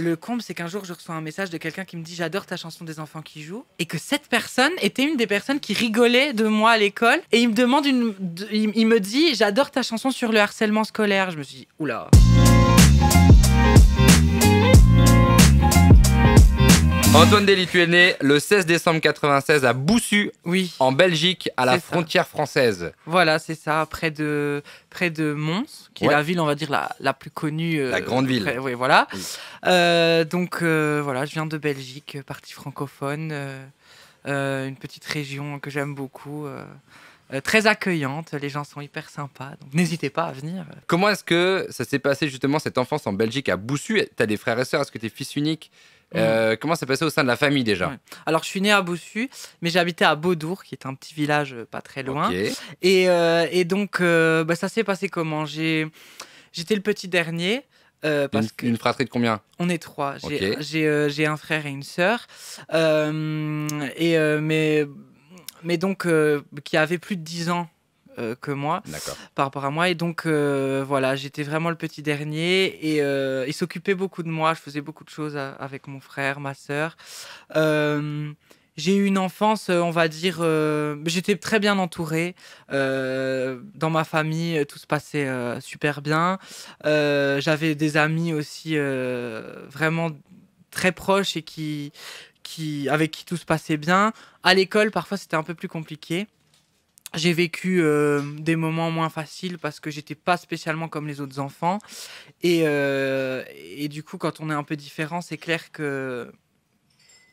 Le comble, c'est qu'un jour, je reçois un message de quelqu'un qui me dit j'adore ta chanson des enfants qui jouent. Et que cette personne était une des personnes qui rigolait de moi à l'école. Et il me demande il me dit j'adore ta chanson sur le harcèlement scolaire. Je me suis dit oula. Antoine Dély, tu es né le 16 décembre 96 à Boussu, Oui. en Belgique, à la C'est ça. frontière française. Voilà, c'est ça, près de Mons, qui est la ville, on va dire, la plus connue. La grande ville. Oui, voilà. Oui. Donc, voilà, je viens de Belgique, partie francophone, une petite région que j'aime beaucoup, très accueillante, les gens sont hyper sympas, donc n'hésitez pas à venir. Comment est-ce que ça s'est passé justement cette enfance en Belgique, à Boussu? Tu as des frères et sœurs, est-ce que tu es fils unique? Comment ça s'est passé au sein de la famille déjà? Ouais. Alors, je suis né à Boussu, mais j'habitais à Beaudour, qui est un petit village pas très loin. Ok. Et donc, ça s'est passé comment? J'étais le petit dernier. Parce Une fratrie de combien? On est 3. Ok. J'ai un frère et une sœur. Mais donc, qui avait plus de 10 ans que moi, D'accord. par rapport à moi. Et donc, voilà, j'étais vraiment le petit dernier. Et il s'occupait beaucoup de moi. Je faisais beaucoup de choses avec mon frère, ma sœur. J'ai eu une enfance, on va dire, j'étais très bien entourée. Dans ma famille, tout se passait super bien. J'avais des amis aussi vraiment très proches et avec qui tout se passait bien. À l'école, parfois, c'était un peu plus compliqué. J'ai vécu des moments moins faciles parce que j'étais pas spécialement comme les autres enfants. Et du coup, quand on est un peu différent, c'est clair que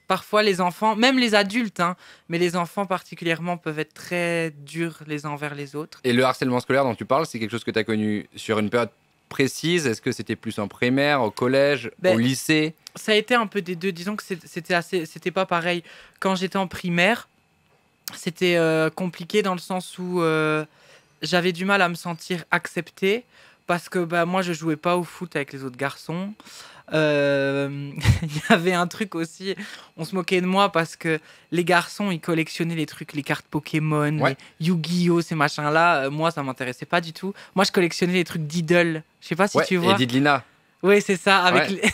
parfois les enfants, même les adultes, hein, mais les enfants particulièrement peuvent être très durs les uns envers les autres. Et le harcèlement scolaire dont tu parles, c'est quelque chose que tu as connu sur une période précise? Est-ce que c'était plus en primaire, au collège, au lycée? Ça a été un peu des deux. Disons que c'était pas pareil. Quand j'étais en primaire, c'était compliqué dans le sens où j'avais du mal à me sentir acceptée parce que moi je jouais pas au foot avec les autres garçons. Il y avait un truc aussi, on se moquait de moi parce que les garçons ils collectionnaient les trucs, les cartes Pokémon, les Yu-Gi-Oh, ces machins là. Moi ça m'intéressait pas du tout. Moi je collectionnais les trucs d'idole. Je sais pas si tu vois. Et Didlina. Oui, c'est ça, avec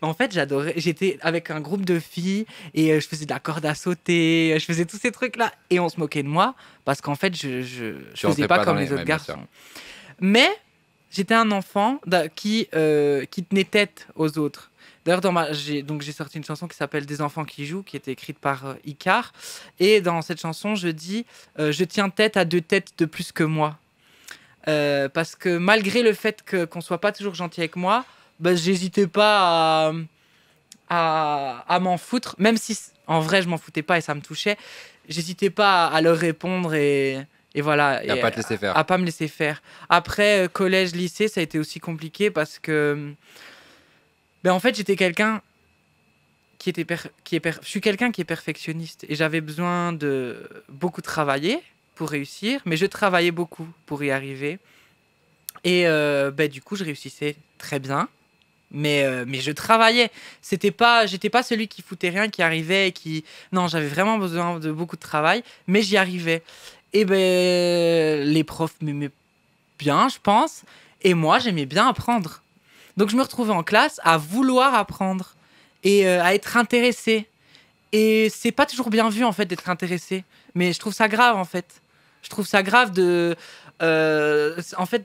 en fait, j'adorais. J'étais avec un groupe de filles et je faisais de la corde à sauter, je faisais tous ces trucs-là. Et on se moquait de moi parce qu'en fait, je faisais pas comme les autres garçons. Mais j'étais un enfant qui tenait tête aux autres. D'ailleurs, j'ai sorti une chanson qui s'appelle Des enfants qui jouent, qui était écrite par Icar. Et dans cette chanson, je dis je tiens tête à 2 têtes de plus que moi. Parce que malgré le fait qu'on soit pas toujours gentil avec moi, j'hésitais pas à m'en foutre, même si en vrai je m'en foutais pas et ça me touchait. J'hésitais pas à leur répondre et voilà. Et à pas te laisser faire. À pas me laisser faire. Après, collège, lycée, ça a été aussi compliqué parce que en fait j'étais quelqu'un je suis quelqu'un qui est perfectionniste et j'avais besoin de beaucoup travailler pour réussir, mais je travaillais beaucoup pour y arriver. Et du coup, je réussissais très bien. Mais je travaillais. J'étais pas celui qui foutait rien, qui arrivait et qui... Non, j'avais vraiment besoin de beaucoup de travail, mais j'y arrivais. Et les profs m'aimaient bien, je pense. Et moi, j'aimais bien apprendre. Donc, je me retrouvais en classe à vouloir apprendre et à être intéressé. Et c'est pas toujours bien vu, en fait, d'être intéressé. Mais je trouve ça grave, en fait. Je trouve ça grave de... en fait,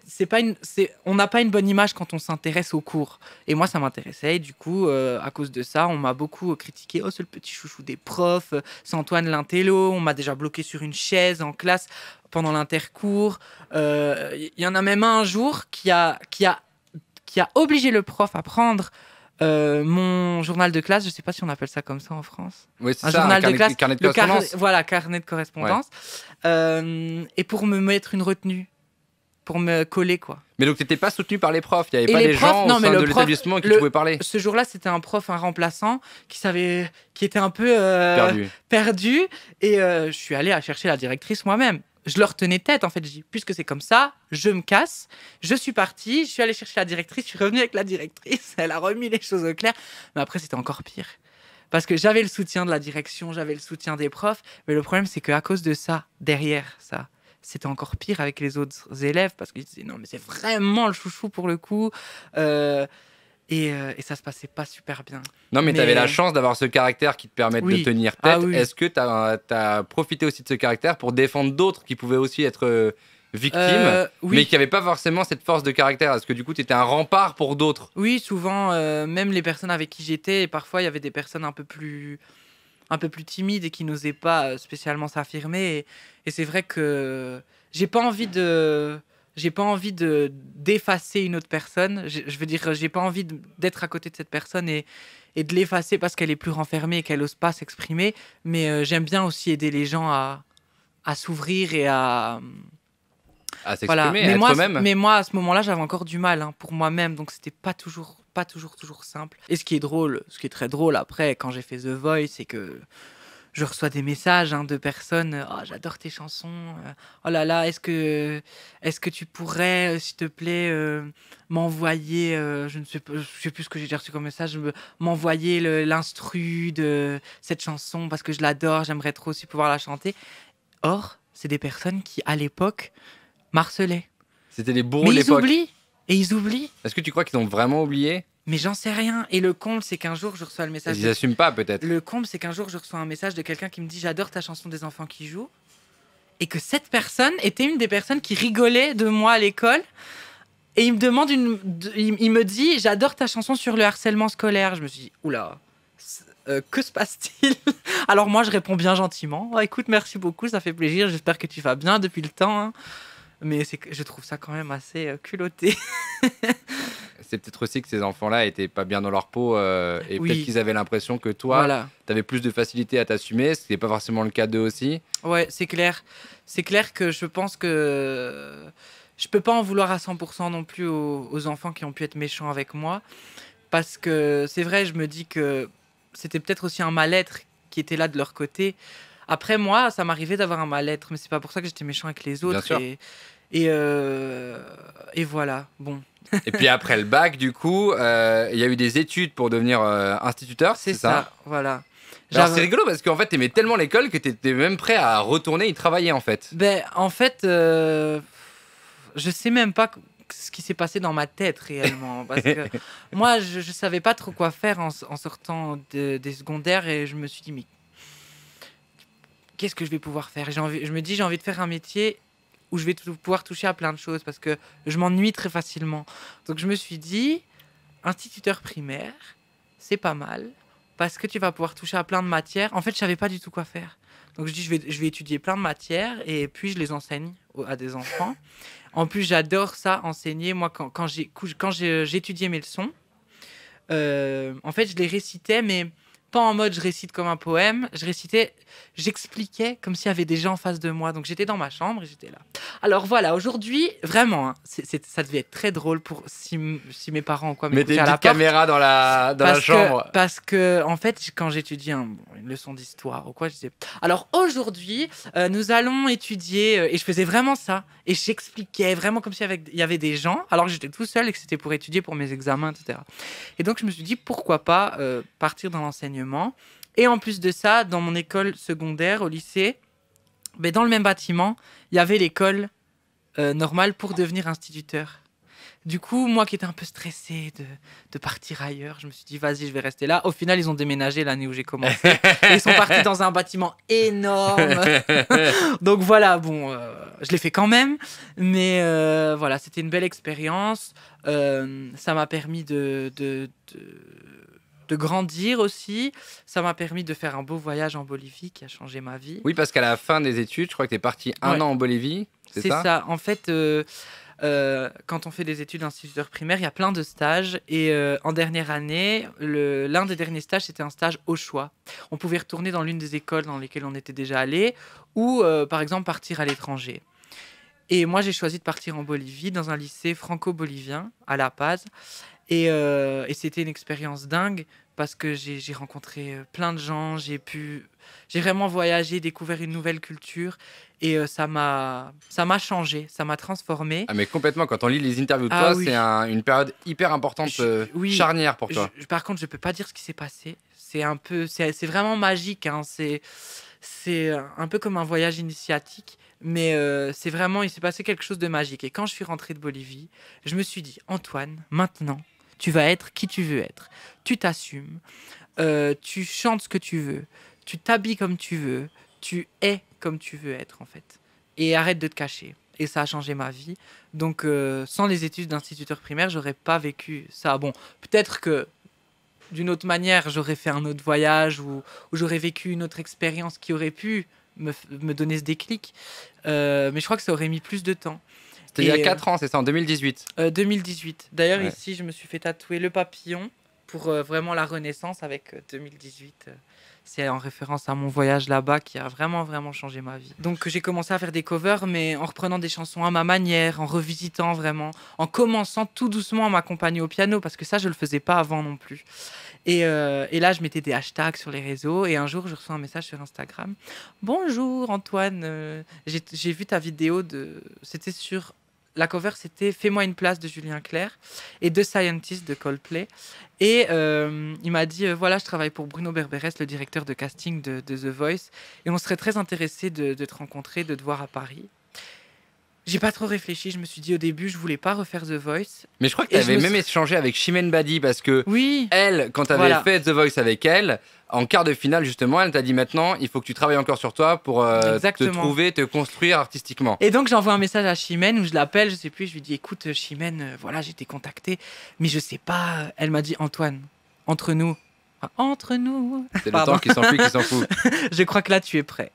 on n'a pas une bonne image quand on s'intéresse aux cours. Et moi, ça m'intéressait. Et du coup, à cause de ça, on m'a beaucoup critiqué. Oh, c'est le petit chouchou des profs. C'est Antoine l'intello. On m'a déjà bloqué sur une chaise en classe pendant l'intercours. Il y en a même un jour qui a obligé le prof à prendre mon journal de classe. Je ne sais pas si on appelle ça comme ça en France. Oui, c'est un ça, journal de classe. Carnet de correspondance. Voilà, carnet de correspondance. Ouais. Et pour me mettre une retenue, pour me coller, quoi. Mais donc, tu n'étais pas soutenu par les profs? Il n'y avait pas des gens au sein de l'établissement qui pouvaient parler? Ce jour-là, c'était un prof, un remplaçant, qui était un peu perdu. Et je suis allée à chercher la directrice moi-même. Je leur tenais tête, en fait. Je dis, puisque c'est comme ça, je me casse. Je suis partie, je suis allée chercher la directrice, je suis revenue avec la directrice. Elle a remis les choses au clair. Mais après, c'était encore pire. Parce que j'avais le soutien de la direction, j'avais le soutien des profs. Mais le problème, c'est qu'à cause de ça, derrière ça, c'était encore pire avec les autres élèves. Parce qu'ils disaient, non, mais c'est vraiment le chouchou pour le coup. et ça se passait pas super bien. Non, mais tu avais la chance d'avoir ce caractère qui te permet de Oui. tenir tête. Ah oui. Est-ce que tu as profité aussi de ce caractère pour défendre d'autres qui pouvaient aussi être victimes, Oui. mais qui n'avaient pas forcément cette force de caractère? Est-ce que du coup, tu étais un rempart pour d'autres? Oui, souvent, même les personnes avec qui j'étais, parfois il y avait des personnes un peu plus timides et qui n'osaient pas spécialement s'affirmer. Et c'est vrai que j'ai pas envie de d'effacer une autre personne. Je veux dire, j'ai pas envie d'être à côté de cette personne et de l'effacer parce qu'elle est plus renfermée et qu'elle ose pas s'exprimer. Mais j'aime bien aussi aider les gens à s'ouvrir et à À voilà. s'exprimer, à être eux-mêmes? Mais moi, à ce moment-là, j'avais encore du mal hein, pour moi-même, donc c'était pas toujours simple. Et ce qui est drôle, ce qui est très drôle après, quand j'ai fait The Voice, c'est que je reçois des messages hein, de personnes. Oh, j'adore tes chansons. Oh là là, est-ce que tu pourrais, s'il te plaît, m'envoyer, je sais plus ce que j'ai déjà reçu comme message, m'envoyer l'instru de cette chanson parce que je l'adore, j'aimerais trop aussi pouvoir la chanter. Or, c'est des personnes qui, à l'époque, m'harcelaient. C'était les bourreaux Mais de ils l'époque. oublient. Et ils oublient. Est-ce que tu crois qu'ils ont vraiment oublié? Mais j'en sais rien. Et le comble, c'est qu'un jour, je reçois le message. Ils n'assument pas, peut-être. Le comble, c'est qu'un jour, je reçois un message de quelqu'un qui me dit j'adore ta chanson des enfants qui jouent. Et que cette personne était une des personnes qui rigolait de moi à l'école. Et il me demande il me dit j'adore ta chanson sur le harcèlement scolaire. Je me suis dit oula, que se passe-t-il? Alors moi, je réponds bien gentiment. Oh, écoute, merci beaucoup, ça fait plaisir. J'espère que tu vas bien depuis le temps. Hein. Mais je trouve ça quand même assez culotté. C'est peut-être aussi que ces enfants-là étaient pas bien dans leur peau et Oui. peut-être qu'ils avaient l'impression que toi, Voilà. tu avais plus de facilité à t'assumer, ce qui n'est pas forcément le cas d'eux aussi. Ouais, c'est clair. C'est clair que je pense que je peux pas en vouloir à 100% non plus aux enfants qui ont pu être méchants avec moi. Parce que c'est vrai, je me dis que c'était peut-être aussi un mal-être qui était là de leur côté. Après, moi, ça m'arrivait d'avoir un mal-être, mais c'est pas pour ça que j'étais méchant avec les autres. Bien sûr. Et voilà, bon. Et puis après le bac, du coup, il y a eu des études pour devenir instituteur, C'est ça, voilà. Alors c'est rigolo parce qu'en fait, t'aimais tellement l'école que t'étais même prêt à retourner y travailler en fait. Ben, en fait, je sais même pas ce qui s'est passé dans ma tête réellement. Parce que moi, je savais pas trop quoi faire en sortant des secondaires et je me suis dit, mais qu'est-ce que je vais pouvoir faire? Je me dis, j'ai envie de faire un métier où je vais pouvoir toucher à plein de choses parce que je m'ennuie très facilement. Donc je me suis dit, instituteur primaire, c'est pas mal parce que tu vas pouvoir toucher à plein de matières. En fait, je savais pas du tout quoi faire. Donc je dis, je vais étudier plein de matières et puis je les enseigne à des enfants. En plus, j'adore ça, enseigner. Moi, quand j'étudiais mes leçons, en fait, je les récitais, mais pas en mode je récite comme un poème. J'expliquais comme s'il y avait des gens en face de moi. Donc j'étais dans ma chambre et j'étais là. Alors voilà, aujourd'hui, vraiment, hein, ça devait être très drôle pour si mes parents ou quoi Mais des m'écoutaient à la petites porte. caméras dans la chambre. Parce que, en fait, quand j'étudiais une leçon d'histoire ou quoi, je disais alors aujourd'hui, nous allons étudier. Et je faisais vraiment ça. Et j'expliquais vraiment comme s'il y avait des gens, alors que j'étais tout seul et que c'était pour étudier pour mes examens, etc. Et donc, je me suis dit pourquoi pas partir dans l'enseignement. Et en plus de ça, dans mon école secondaire, au lycée, ben, dans le même bâtiment, il y avait l'école normale pour devenir instituteur. Du coup, moi qui étais un peu stressée de partir ailleurs, je me suis dit, vas-y, je vais rester là. Au final, ils ont déménagé l'année où j'ai commencé. Et ils sont partis dans un bâtiment énorme. Donc voilà, bon, je l'ai fait quand même. Mais voilà, c'était une belle expérience. Ça m'a permis de grandir aussi. Ça m'a permis de faire un beau voyage en Bolivie qui a changé ma vie. Oui, parce qu'à la fin des études, je crois que tu es parti un an en Bolivie. C'est ça? En fait, quand on fait des études d'instituteur primaire, il y a plein de stages. Et en dernière année, l'un des derniers stages, c'était un stage au choix. On pouvait retourner dans l'une des écoles dans lesquelles on était déjà allé ou, par exemple, partir à l'étranger. Et moi, j'ai choisi de partir en Bolivie, dans un lycée franco-bolivien, à La Paz. Et c'était une expérience dingue parce que j'ai rencontré plein de gens, j'ai vraiment voyagé, découvert une nouvelle culture et ça m'a changé, ça m'a transformé. Ah mais complètement, quand on lit les interviews de toi, c'est une période hyper importante, charnière pour toi. Par contre, je peux pas dire ce qui s'est passé. C'est vraiment magique, hein. C'est un peu comme un voyage initiatique. Mais c'est vraiment, il s'est passé quelque chose de magique. Et quand je suis rentré de Bolivie, je me suis dit, Antoine, maintenant, Tu vas être qui tu veux être. Tu t'assumes. Tu chantes ce que tu veux. Tu t'habilles comme tu veux. Tu es comme tu veux être, en fait. Et arrête de te cacher. Et ça a changé ma vie. Donc, sans les études d'instituteur primaire, j'aurais pas vécu ça. Bon, peut-être que d'une autre manière, j'aurais fait un autre voyage ou j'aurais vécu une autre expérience qui aurait pu me donner ce déclic. Mais je crois que ça aurait mis plus de temps. C'était il y a 4 ans, c'est ça, en 2018. 2018. D'ailleurs, Ouais. ici, je me suis fait tatouer le papillon pour vraiment la renaissance avec 2018. C'est en référence à mon voyage là-bas qui a vraiment, vraiment changé ma vie. Donc, j'ai commencé à faire des covers, mais en reprenant des chansons à ma manière, en revisitant vraiment, en commençant tout doucement à m'accompagner au piano, parce que ça, je le faisais pas avant non plus. Et là, je mettais des hashtags sur les réseaux, et un jour, je reçois un message sur Instagram. Bonjour Antoine, j'ai vu ta vidéo C'était sur... La cover, c'était Fais-moi une place de Julien Clerc et The Scientist de Coldplay. Et il m'a dit voilà, je travaille pour Bruno Berberes, le directeur de casting de The Voice, et on serait très intéressé de te rencontrer, de te voir à Paris. J'ai pas trop réfléchi, je me suis dit au début, je voulais pas refaire The Voice. Mais je crois que Et tu je avais me même suis- échangé avec Chimène Badi parce que Oui, elle, quand tu avais Voilà. fait The Voice avec elle, en quart de finale justement, elle t'a dit maintenant, il faut que tu travailles encore sur toi pour te Exactement. trouver, te construire artistiquement. Et donc j'envoie un message à Chimène où je l'appelle, je sais plus, je lui dis écoute Chimène, voilà, j'ai été contactée, mais je sais pas. Elle m'a dit Antoine, entre nous. Enfin, entre nous. C'est le Pardon. temps qui s'enfuit, qui s'en fout. Je crois que là tu es prêt.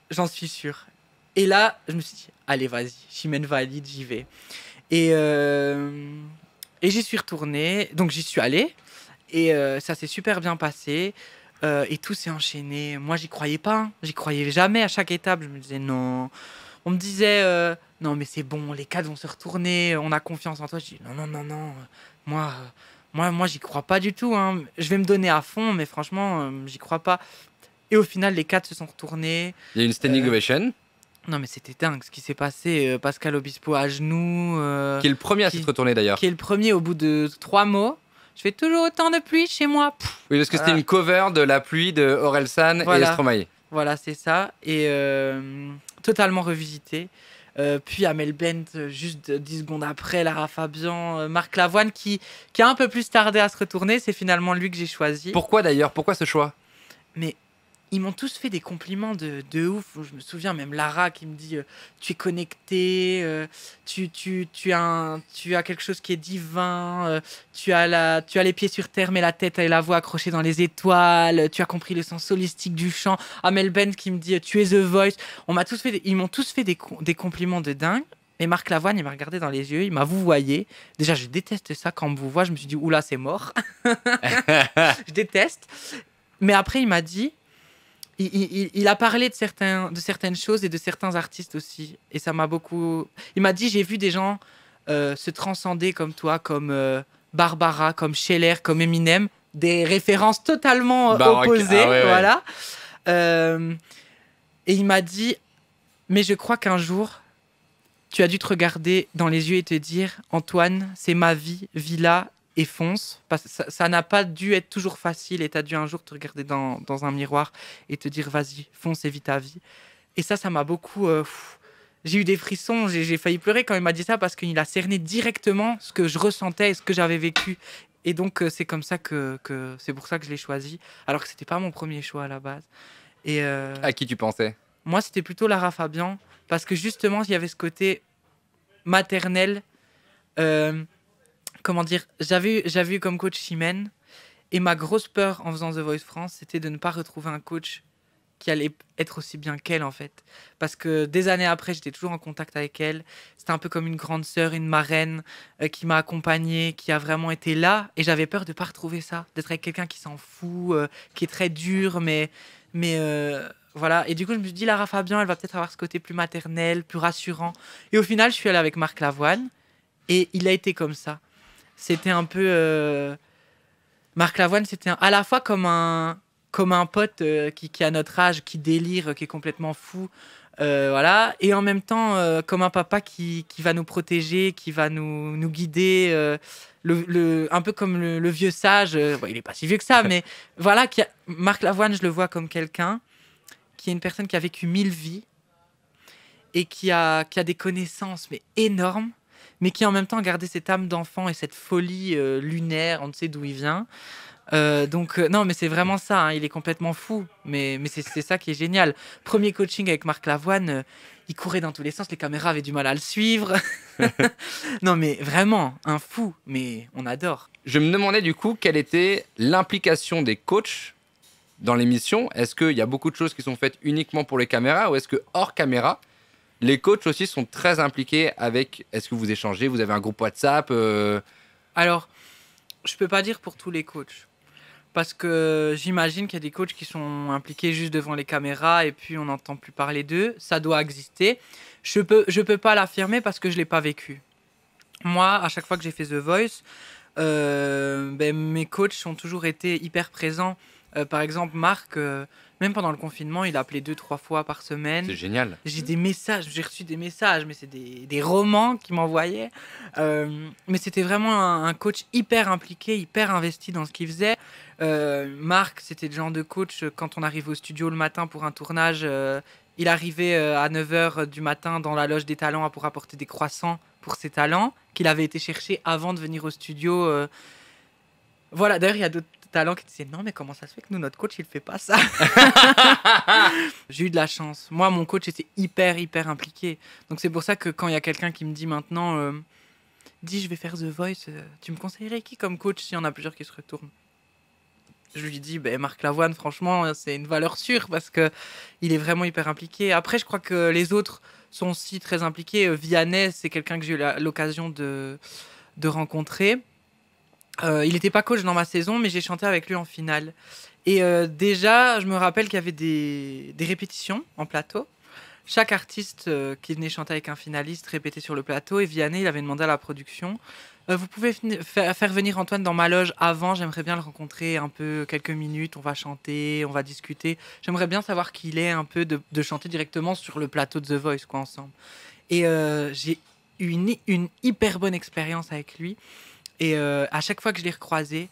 J'en suis sûr. Et là, je me suis dit allez, vas-y, Chimène valide, j'y vais. Et j'y suis retournée, donc j'y suis allée et ça s'est super bien passé. Et tout s'est enchaîné. Moi, j'y croyais pas. Hein. J'y croyais jamais à chaque étape. Je me disais non. On me disait non, mais c'est bon, les cadres vont se retourner. On a confiance en toi. Je dis non, non, non, non. Moi, j'y crois pas du tout. Hein. Je vais me donner à fond, mais franchement, j'y crois pas. Et au final, les cadres se sont retournés. Il y a une standing Euh, ovation, Non, mais c'était dingue ce qui s'est passé. Pascal Obispo à genoux. qui est le premier à qui- s'être retourné d'ailleurs. Qui est le premier au bout de 3 mots. Je fais toujours autant de pluie chez moi. Pff, Oui, parce que c'était Voilà. une cover de La pluie de Orelsan Voilà. et Stromae. Voilà, c'est ça. Et totalement revisité. Puis Amel Bent, juste 10 secondes après, Lara Fabian, Marc Lavoine, qui a un peu plus tardé à se retourner. C'est finalement lui que j'ai choisi. Pourquoi d'ailleurs? Pourquoi ce choix? Mais ils m'ont tous fait des compliments de ouf. Je me souviens même Lara qui me dit tu es connecté, tu as quelque chose qui est divin, tu as les pieds sur terre mais la tête et la voix accrochées dans les étoiles, tu as compris le sens holistique du chant. Amel Bent qui me dit tu es The Voice. Ils m'ont tous fait des compliments de dingue. Et Marc Lavoine, il m'a regardé dans les yeux, il m'a vouvoyé. Déjà, je déteste ça quand on me vouvoie. Je me suis dit, oula, c'est mort. Je déteste. Mais après, il m'a dit, il a parlé de certaines choses et de certains artistes aussi. Et ça m'a beaucoup... Il m'a dit, j'ai vu des gens se transcender comme toi, comme Barbara, comme Scheller, comme Eminem. Des références totalement Baroque. opposées. Ah ouais, ouais. Voilà. Et il m'a dit, mais je crois qu'un jour, tu as dû te regarder dans les yeux et te dire, Antoine, c'est ma vie, vis-la et fonce. Parce que ça n'a pas dû être toujours facile et tu as dû un jour te regarder dans un miroir et te dire, vas-y, fonce et vis ta vie. Et ça m'a beaucoup... j'ai eu des frissons, j'ai failli pleurer quand il m'a dit ça parce qu'il a cerné directement ce que je ressentais et ce que j'avais vécu. Et donc, c'est comme ça que c'est pour ça que je l'ai choisi, alors que c'était pas mon premier choix à la base. Et À qui tu pensais? moi, c'était plutôt Lara Fabian, parce que justement, il y avait ce côté maternel. Comment dire, j'avais eu comme coach Chimène, et ma grosse peur en faisant The Voice France, c'était de ne pas retrouver un coach qui allait être aussi bien qu'elle, en fait. Parce que des années après, j'étais toujours en contact avec elle. C'était un peu comme une grande sœur, une marraine qui m'a accompagnée, qui a vraiment été là. Et j'avais peur de ne pas retrouver ça, d'être avec quelqu'un qui s'en fout, qui est très dur, mais voilà. Et du coup, je me suis dit, Lara Fabian, elle va peut-être avoir ce côté plus maternel, plus rassurant. Et au final, je suis allée avec Marc Lavoine, et il a été comme ça. C'était un peu... Marc Lavoine, c'était à la fois comme un pote qui a notre âge, qui délire, qui est complètement fou, voilà, et en même temps comme un papa qui va nous protéger, qui va nous guider, un peu comme le vieux sage. Bon, il n'est pas si vieux que ça, mais voilà, Marc Lavoine, je le vois comme quelqu'un qui est une personne qui a vécu 1000 vies et qui a des connaissances mais énormes, mais qui en même temps a gardé cette âme d'enfant et cette folie lunaire, on ne sait d'où il vient. Non, mais c'est vraiment ça, hein, il est complètement fou, mais c'est ça qui est génial. Premier coaching avec Marc Lavoine, il courait dans tous les sens, les caméras avaient du mal à le suivre. Non, mais vraiment, un fou, mais on adore. Je me demandais du coup quelle était l'implication des coachs dans l'émission. Est-ce qu'il y a beaucoup de choses qui sont faites uniquement pour les caméras ou est-ce que hors caméra, les coachs aussi sont très impliqués avec... Est-ce que vous échangez? Vous avez un groupe WhatsApp Alors, je peux pas dire pour tous les coachs. Parce que j'imagine qu'il y a des coachs qui sont impliqués juste devant les caméras et puis on n'entend plus parler d'eux. Ça doit exister. Je peux pas l'affirmer parce que je l'ai pas vécu. Moi, à chaque fois que j'ai fait The Voice, mes coachs ont toujours été hyper présents. Par exemple, Marc, même pendant le confinement, il a appelé 2-3 fois par semaine. C'est génial. J'ai reçu des messages, mais c'est des romans qu'il m'envoyait. Mais c'était vraiment un coach hyper impliqué, hyper investi dans ce qu'il faisait. Marc, c'était le genre de coach, quand on arrivait au studio le matin pour un tournage, il arrivait à 9h du matin dans la loge des talents pour apporter des croissants pour ses talents, qu'il avait été chercher avant de venir au studio. Voilà, d'ailleurs, il y a d'autres talents qui disaient non, mais comment ça se fait que nous, notre coach, il fait pas ça? J'ai eu de la chance. Moi, mon coach était hyper impliqué. Donc, c'est pour ça que quand il y a quelqu'un qui me dit maintenant, dis, je vais faire The Voice, tu me conseillerais qui comme coach s'il y en a plusieurs qui se retournent? Je lui dis, Marc Lavoine, franchement, c'est une valeur sûre parce qu'il est vraiment hyper impliqué. Après, je crois que les autres sont aussi très impliqués. Vianney, c'est quelqu'un que j'ai eu l'occasion de rencontrer. Il n'était pas coach dans ma saison, mais j'ai chanté avec lui en finale. Et déjà, je me rappelle qu'il y avait des répétitions en plateau. Chaque artiste qui venait chanter avec un finaliste répétait sur le plateau. Et Vianney, il avait demandé à la production, vous pouvez faire venir Antoine dans ma loge avant, j'aimerais bien le rencontrer un peu, quelques minutes, on va chanter, on va discuter. J'aimerais bien savoir qui il est un peu, de chanter directement sur le plateau de The Voice, quoi, ensemble. Et j'ai eu une hyper bonne expérience avec lui. Et à chaque fois que je l'ai recroisé,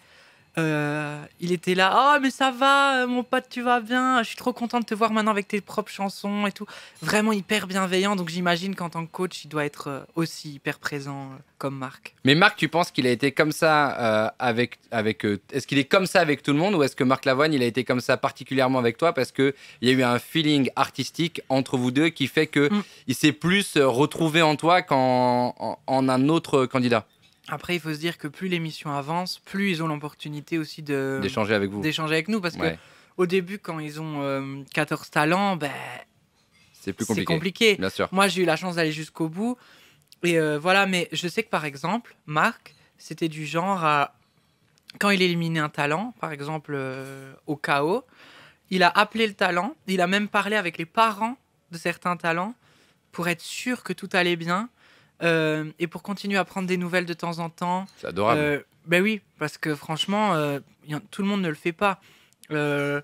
il était là, oh mais ça va mon pote, tu vas bien, je suis trop content de te voir maintenant avec tes propres chansons et tout. Vraiment hyper bienveillant, donc j'imagine qu'en tant que coach il doit être aussi hyper présent comme Marc. Mais Marc, tu penses qu'il a été comme ça est-ce qu'il est comme ça avec tout le monde ou est-ce que Marc Lavoine il a été comme ça particulièrement avec toi parce qu'il y a eu un feeling artistique entre vous deux qui fait qu'il s'est plus retrouvé en toi qu'en un autre candidat? Après, il faut se dire que plus l'émission avance, plus ils ont l'opportunité aussi d'échanger avec nous. Parce que au début, quand ils ont 14 talents, c'est plus compliqué. C'est compliqué. Bien sûr. Moi, j'ai eu la chance d'aller jusqu'au bout. Et voilà, mais je sais que par exemple, Marc, c'était du genre à... Quand il éliminait un talent, par exemple au KO, il a appelé le talent, il a même parlé avec les parents de certains talents pour être sûr que tout allait bien. Et pour continuer à prendre des nouvelles de temps en temps. C'est adorable. Oui, parce que franchement, tout le monde ne le fait pas. Mais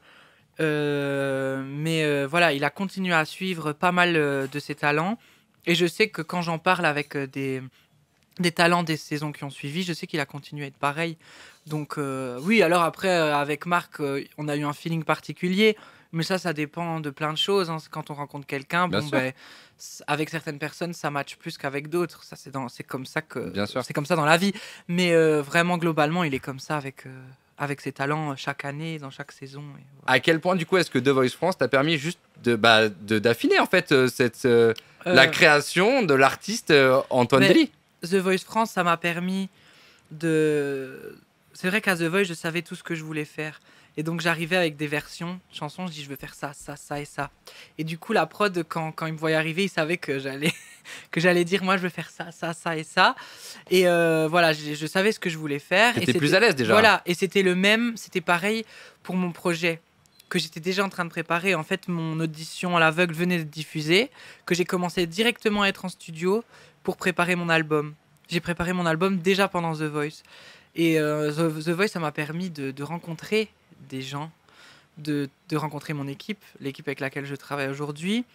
voilà, il a continué à suivre pas mal de ses talents. Et je sais que quand j'en parle avec des talents des saisons qui ont suivi, je sais qu'il a continué à être pareil. Donc oui, alors après, avec Marc, on a eu un feeling particulier. Mais ça dépend de plein de choses. Hein. Quand on rencontre quelqu'un, avec certaines personnes, ça matche plus qu'avec d'autres. Ça, c'est comme ça c'est comme ça dans la vie. Mais vraiment, globalement, il est comme ça avec ses talents chaque année, dans chaque saison. Et voilà. À quel point, du coup, est-ce que The Voice France t'a permis juste d'affiner en fait la création de l'artiste Antoine Dély? The Voice France, ça m'a permis de... C'est vrai qu'à The Voice, je savais tout ce que je voulais faire. Et donc j'arrivais avec des versions chansons, je dis je veux faire ça, ça, ça et ça. Et du coup la prod, quand il me voyait arriver, il savait que j'allais dire moi je veux faire ça, ça, ça et ça. Et voilà, je savais ce que je voulais faire. T'étais plus à l'aise déjà. Voilà, et c'était pareil pour mon projet que j'étais déjà en train de préparer. En fait, mon audition à l'aveugle venait de diffuser, que j'ai commencé directement à être en studio pour préparer mon album. J'ai préparé mon album déjà pendant The Voice. Et The Voice, ça m'a permis de rencontrer des gens, de rencontrer mon équipe, l'équipe avec laquelle je travaille aujourd'hui,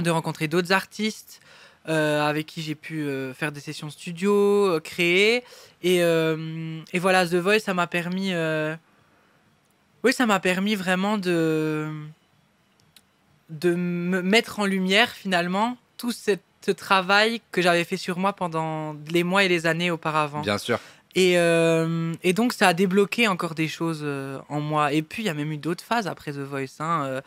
de rencontrer d'autres artistes avec qui j'ai pu faire des sessions studio, créer. Et voilà, The Voice, ça m'a permis... ça m'a permis vraiment de me mettre en lumière, finalement, toute ce travail que j'avais fait sur moi pendant les mois et les années auparavant. Bien sûr. Et donc, ça a débloqué encore des choses en moi. Et puis, il y a même eu d'autres phases après The Voice, hein,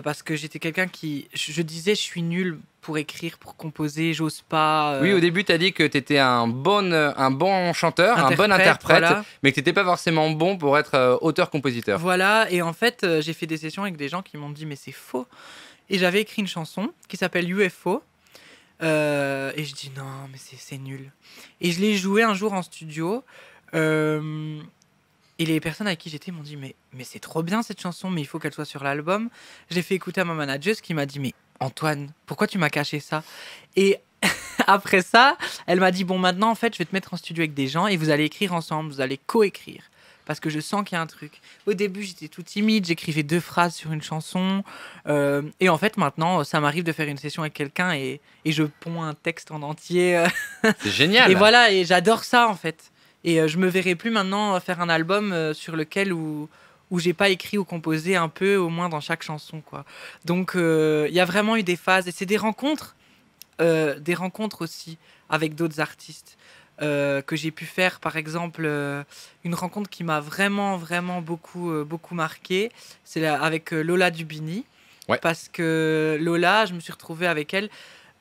parce que j'étais quelqu'un qui... Je disais, je suis nul pour écrire, pour composer, j'ose pas. Oui, au début, tu as dit que tu étais un bon chanteur, un bon interprète, voilà. mais que tu n'étais pas forcément bon pour être auteur-compositeur. Voilà, et en fait, j'ai fait des sessions avec des gens qui m'ont dit, mais c'est faux. Et j'avais écrit une chanson qui s'appelle UFO. Et je dis non, mais c'est nul. Et je l'ai joué un jour en studio. Et les personnes avec qui j'étais m'ont dit mais c'est trop bien cette chanson, mais il faut qu'elle soit sur l'album. Je l'ai fait écouter à ma manageuse qui m'a dit mais Antoine, pourquoi tu m'as caché ça? Et après ça, elle m'a dit bon, maintenant en fait, je vais te mettre en studio avec des gens et vous allez écrire ensemble, vous allez coécrire. Parce que je sens qu'il y a un truc. Au début, j'étais tout timide, j'écrivais 2 phrases sur une chanson. Et en fait, maintenant, ça m'arrive de faire une session avec quelqu'un et je ponds un texte en entier. C'est génial. Et voilà, et j'adore ça, en fait. Et je me verrai plus maintenant faire un album sur lequel où j'ai pas écrit ou composé un peu, au moins dans chaque chanson, quoi. Donc, il y a vraiment eu des phases. Et c'est des rencontres aussi avec d'autres artistes. Que j'ai pu faire, par exemple, une rencontre qui m'a vraiment, vraiment beaucoup marqué, c'est avec Lola Dubini. Ouais. Parce que Lola, je me suis retrouvée avec elle.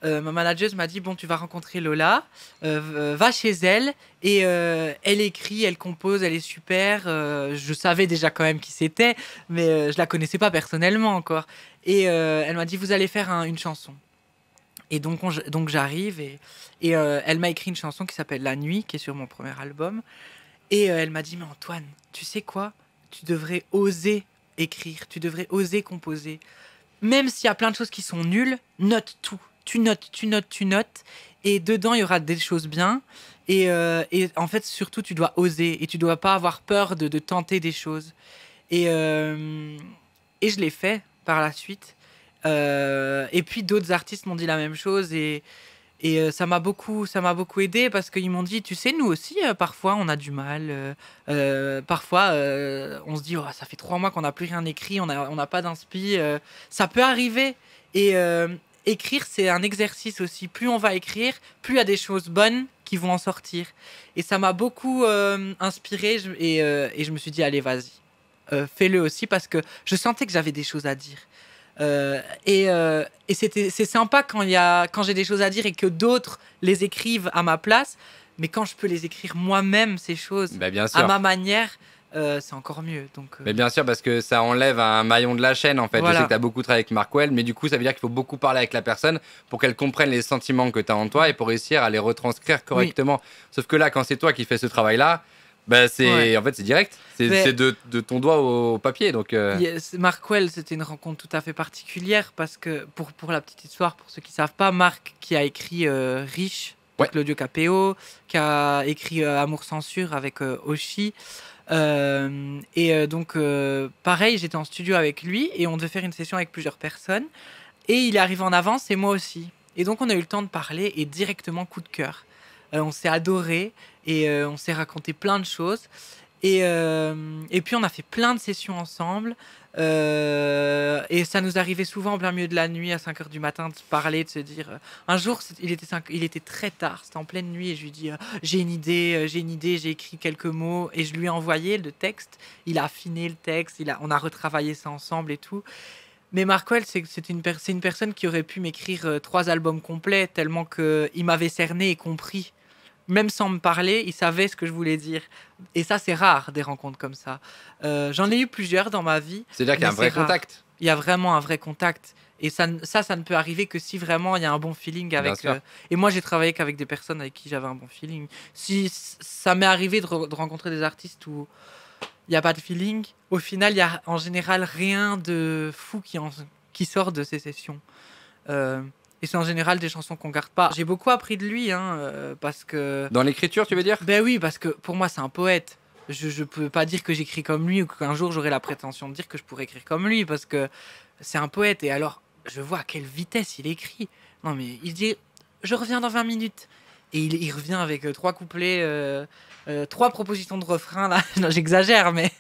Ma manageuse m'a dit, bon, tu vas rencontrer Lola, va chez elle, et elle écrit, elle compose, elle est super. Je savais déjà quand même qui c'était, mais je la connaissais pas personnellement encore. Et elle m'a dit, vous allez faire une chanson. Et donc j'arrive et elle m'a écrit une chanson qui s'appelle La Nuit, qui est sur mon premier album. Et elle m'a dit, mais Antoine, tu sais quoi? Tu devrais oser écrire, tu devrais oser composer. Même s'il y a plein de choses qui sont nulles, note tout. Tu notes. Et dedans, il y aura des choses bien. Et en fait, surtout, tu dois oser. Et tu dois pas avoir peur de tenter des choses. Et je l'ai fait par la suite. Et puis d'autres artistes m'ont dit la même chose et ça m'a beaucoup aidé parce qu'ils m'ont dit, tu sais, nous aussi parfois on a du mal, parfois on se dit oh, ça fait 3 mois qu'on n'a plus rien écrit, on n'a pas d'inspi, ça peut arriver. Et écrire, c'est un exercice aussi. Plus on va écrire, plus il y a des choses bonnes qui vont en sortir. Et ça m'a beaucoup inspiré et je me suis dit allez, vas-y, fais-le aussi, parce que je sentais que j'avais des choses à dire. Et c'est sympa quand j'ai des choses à dire et que d'autres les écrivent à ma place, mais quand je peux les écrire moi-même, ces choses, bien sûr. à ma manière, c'est encore mieux. Donc, Mais bien sûr, parce que ça enlève un maillon de la chaîne, en fait. Voilà. Je sais que tu as beaucoup travaillé avec Mark Well, mais du coup, ça veut dire qu'il faut beaucoup parler avec la personne pour qu'elle comprenne les sentiments que tu as en toi et pour réussir à les retranscrire correctement. Oui. Sauf que là, quand c'est toi qui fais ce travail-là, en fait, c'est direct. C'est de ton doigt au papier. Donc, Mark Well, c'était une rencontre tout à fait particulière parce que, pour la petite histoire, pour ceux qui ne savent pas, Mark, qui a écrit Riche, avec Claudio Capéo, qui a écrit Amour Censure avec Oshi. Donc, pareil, j'étais en studio avec lui et on devait faire une session avec plusieurs personnes. Et il est arrivé en avance et moi aussi. Et donc, on a eu le temps de parler et directement coup de cœur. On s'est adoré et on s'est raconté plein de choses. Et puis, on a fait plein de sessions ensemble. Et ça nous arrivait souvent en plein milieu de la nuit, à 5h du matin, de se parler, de se dire... Un jour, il était très tard, c'était en pleine nuit, et je lui dis j'ai une idée, j'ai écrit quelques mots, et je lui ai envoyé le texte. Il a affiné le texte, on a retravaillé ça ensemble et tout. Mais Mark Well, c'est une personne qui aurait pu m'écrire 3 albums complets, tellement qu'il m'avait cerné et compris. Même sans me parler, il savait ce que je voulais dire. Et ça, c'est rare, des rencontres comme ça. J'en ai eu plusieurs dans ma vie. C'est-à-dire qu'il y a un vrai contact. Il y a vraiment un vrai contact. Et ça ne peut arriver que si vraiment il y a un bon feeling avec... Et moi, j'ai travaillé qu'avec des personnes avec qui j'avais un bon feeling. Si ça m'est arrivé de rencontrer des artistes où il n'y a pas de feeling, au final, il n'y a en général rien de fou qui sort de ces sessions. Et c'est en général des chansons qu'on garde pas. J'ai beaucoup appris de lui, parce que... Dans l'écriture, tu veux dire? Ben oui, parce que pour moi, c'est un poète. Je peux pas dire que j'écris comme lui ou qu'un jour, j'aurai la prétention de dire que je pourrais écrire comme lui, parce que c'est un poète. Et alors, je vois à quelle vitesse il écrit. Non, mais il dit « Je reviens dans 20 minutes ». Et il revient avec 3 couplets, 3 propositions de refrain. Là. Non, j'exagère, mais...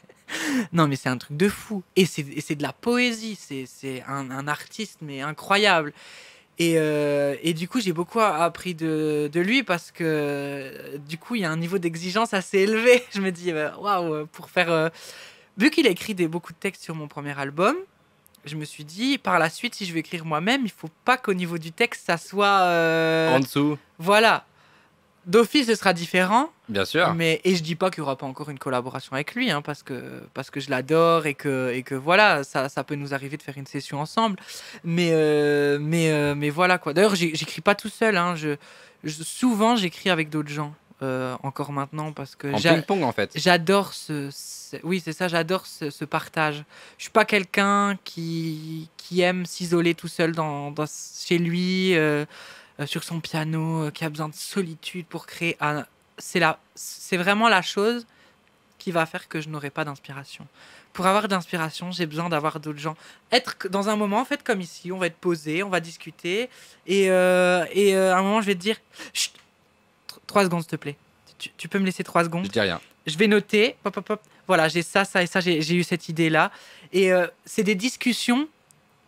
Non, mais c'est un truc de fou. Et c'est de la poésie. C'est un artiste, mais incroyable. Et du coup, j'ai beaucoup appris de lui parce que du coup, il y a un niveau d'exigence assez élevé. Je me dis, waouh, pour faire. Vu qu'il a écrit beaucoup de textes sur mon premier album, je me suis dit, par la suite, si je vais écrire moi-même, il faut pas qu'au niveau du texte, ça soit. En dessous. Voilà. D'office, ce sera différent. Bien sûr. Et je dis pas qu'il y aura pas encore une collaboration avec lui, hein, parce que je l'adore et que voilà, ça peut nous arriver de faire une session ensemble. Mais voilà quoi. D'ailleurs, j'écris pas tout seul. Hein, souvent, j'écris avec d'autres gens. Encore maintenant parce que en ping-pong en fait. J'adore oui c'est ça, j'adore ce partage. Je suis pas quelqu'un qui aime s'isoler tout seul chez lui sur son piano, qui a besoin de solitude pour créer. C'est vraiment la chose qui va faire que je n'aurai pas d'inspiration. Pour avoir d'inspiration, j'ai besoin d'avoir d'autres gens. Être dans un moment, en fait, comme ici, on va être posé, on va discuter, et à un moment, je vais te dire, chut, 3 secondes, s'il te plaît. Tu peux me laisser 3 secondes? Je dis rien. Je vais noter. Pop, pop, pop. Voilà, j'ai ça, ça et ça. J'ai eu cette idée-là. Et c'est des discussions,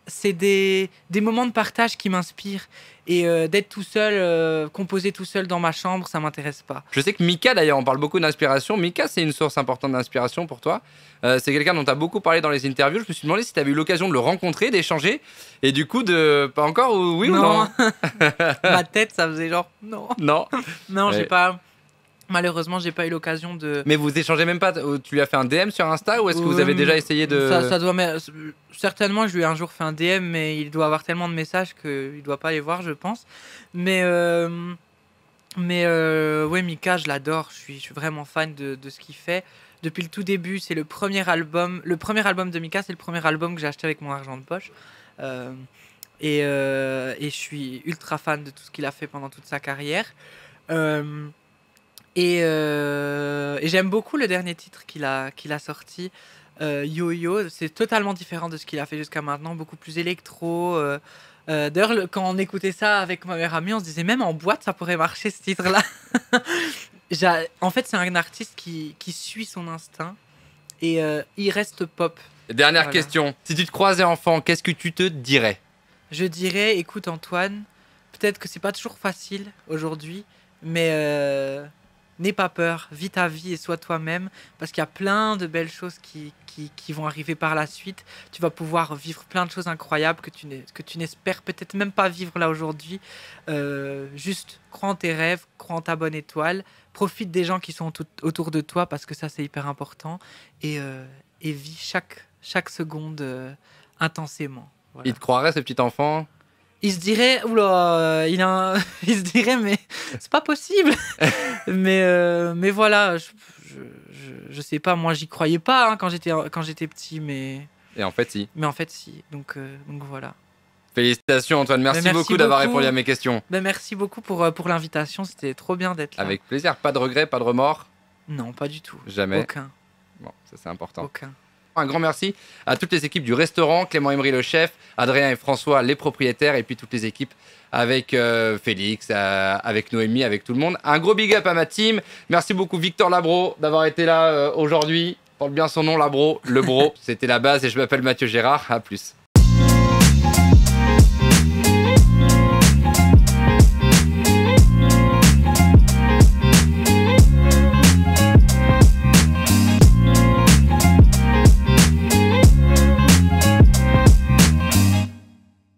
c'est des moments de partage qui m'inspirent. Et d'être tout seul, composer tout seul dans ma chambre, ça m'intéresse pas. Je sais que Mika, d'ailleurs, on parle beaucoup d'inspiration. Mika, c'est une source importante d'inspiration pour toi. C'est quelqu'un dont tu as beaucoup parlé dans les interviews. Je me suis demandé si tu avais eu l'occasion de le rencontrer, d'échanger. Et du coup, pas encore, oui ou non? Ma tête, ça faisait genre, non. Non. Non, ouais. J'ai pas... Malheureusement, j'ai pas eu l'occasion de... Mais vous échangez même pas? Tu lui as fait un DM sur Insta ou est-ce que vous avez déjà essayé de... Ça doit... Certainement, je lui ai un jour fait un DM, mais il doit avoir tellement de messages qu'il doit pas les voir, je pense. Mais ouais, Mika, je l'adore. Je suis vraiment fan de ce qu'il fait. Depuis le tout début, c'est le premier album. Le premier album de Mika, c'est le premier album que j'ai acheté avec mon argent de poche. Et je suis ultra fan de tout ce qu'il a fait pendant toute sa carrière. Et j'aime beaucoup le dernier titre qu'il a sorti, Yo-Yo. C'est totalement différent de ce qu'il a fait jusqu'à maintenant, beaucoup plus électro. D'ailleurs, quand on écoutait ça avec ma meilleure amie, on se disait même en boîte, ça pourrait marcher ce titre-là. En fait, c'est un artiste qui suit son instinct et il reste pop. Dernière question. Si tu te croisais enfant, qu'est-ce que tu te dirais? Je dirais, écoute Antoine, peut-être que c'est pas toujours facile aujourd'hui, mais n'aie pas peur, vis ta vie et sois toi-même, parce qu'il y a plein de belles choses qui vont arriver par la suite. Tu vas pouvoir vivre plein de choses incroyables que tu n'espères peut-être même pas vivre là aujourd'hui. Juste crois en tes rêves, crois en ta bonne étoile, profite des gens qui sont autour de toi, parce que ça c'est hyper important, et vis chaque seconde intensément. Voilà. Il te croirait, ce petit enfant? Il se dirait, oula, il se dirait, mais c'est pas possible. mais voilà, je sais pas, moi j'y croyais pas hein, quand j'étais petit, mais. Et en fait, si. Mais en fait, si. Donc voilà. Félicitations Antoine, merci beaucoup d'avoir répondu à mes questions. Merci beaucoup pour l'invitation, c'était trop bien d'être là. Avec plaisir, pas de regrets, pas de remords? Non, pas du tout. Jamais? Aucun. Bon, ça c'est important. Aucun. Un grand merci à toutes les équipes du restaurant, Clément Emery le chef, Adrien et François les propriétaires, et puis toutes les équipes avec Félix, avec Noémie, avec tout le monde. Un gros big up à ma team. Merci beaucoup Victor Labro d'avoir été là aujourd'hui. Porte bien son nom, Labro, le bro. C'était la base et je m'appelle Mathieu Gérard. À plus.